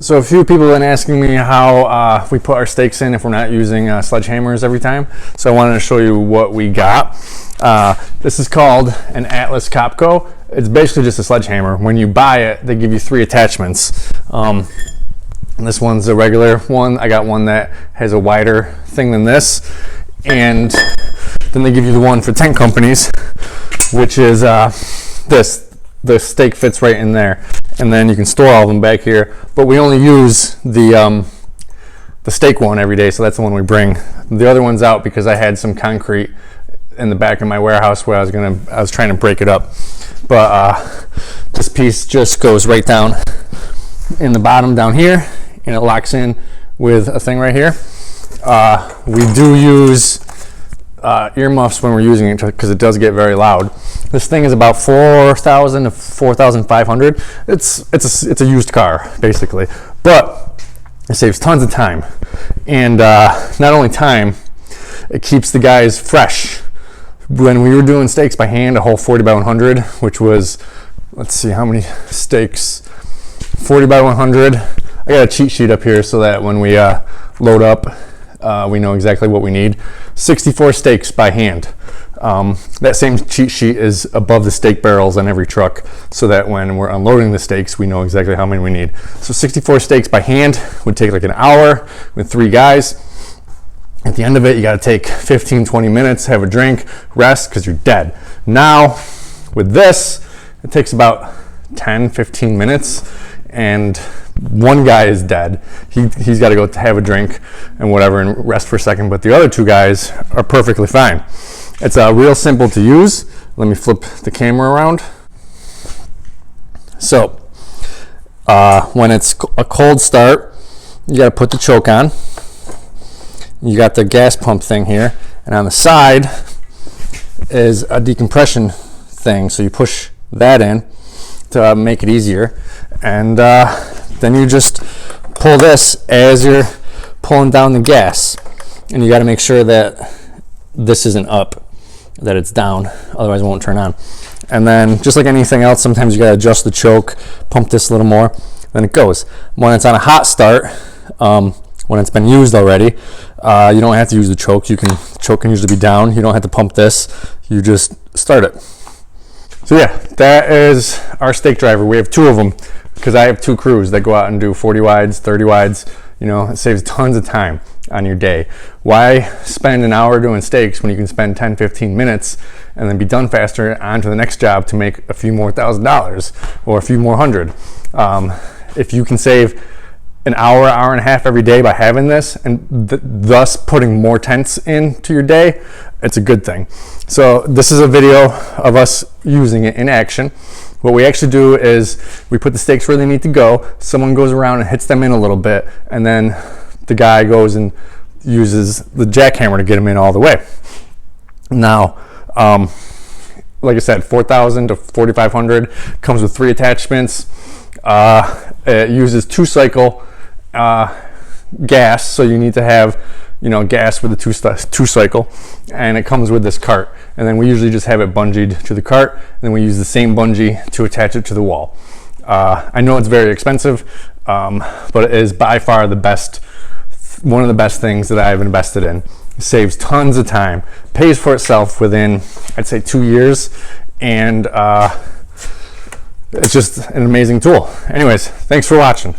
So a few people have been asking me how we put our stakes in if we're not using sledgehammers every time. So I wanted to show you what we got. This is called an Atlas Copco. It's basically just a sledgehammer. When you buy it, they give you 3 attachments. This one's a regular one. I got one that has a wider thing than this. And then they give you the one for tent companies, which is this. The stake fits right in there, and then you can store all of them back here. But we only use the stake one every day, so that's the one we bring. The other one's out because I had some concrete in the back of my warehouse where I was trying to break it up. But this piece just goes right down in the bottom down here, and it locks in with a thing right here. We do use earmuffs when we're using it because it does get very loud. This thing is about 4,000 to 4,500. It's a used car basically, but it saves tons of time, and not only time, it keeps the guys fresh. When we were doing stakes by hand, a whole 40 by 100, which was, let's see how many stakes, 40 by 100. I got a cheat sheet up here so that when we load up, we know exactly what we need. 64 stakes by hand. That same cheat sheet is above the stake barrels on every truck, so that when we're unloading the stakes, we know exactly how many we need. So 64 stakes by hand would take like an hour with 3 guys. At the end of it, you got to take 15-20 minutes, have a drink, rest, because you're dead. Now with this, it takes about 10-15 minutes, and one guy is dead. He's got to go have a drink and whatever and rest for a second, but the other 2 guys are perfectly fine. It's real simple to use. Let me flip the camera around. So when it's a cold start, you got to put the choke on. You got the gas pump thing here, and on the side is a decompression thing, so you push that in to make it easier, and then you just pull this as you're pulling down the gas, and you got to make sure that this isn't up, that it's down, otherwise it won't turn on. And then just like anything else, sometimes you got to adjust the choke, pump this a little more, then it goes. When it's on a hot start, when it's been used already, you don't have to use the choke. The choke can usually be down. You don't have to pump this. You just start it. So yeah, that is our stake driver. We have 2 of them because I have 2 crews that go out and do 40 wides, 30 wides. You know, it saves tons of time on your day. Why spend an hour doing stakes when you can spend 10-15 minutes and then be done faster on to the next job to make a few more $1,000s or a few more hundred? If you can save an hour and a half every day by having this, and thus putting more tents into your day, it's a good thing. So this is a video of us using it in action. What we actually do is we put the stakes where they need to go. Someone goes around and hits them in a little bit, and then the guy goes and uses the jackhammer to get them in all the way. Now, like I said, 4,000 to 4,500, comes with 3 attachments. It uses 2-cycle gas, so you need to have, you know, gas with the 2-cycle, and it comes with this cart, and then we usually just have it bungeed to the cart, and then we use the same bungee to attach it to the wall. I know it's very expensive, but it is by far the best, one of the best things that I've invested in. It saves tons of time, pays for itself within, I'd say, 2 years, and it's just an amazing tool. Anyways, thanks for watching.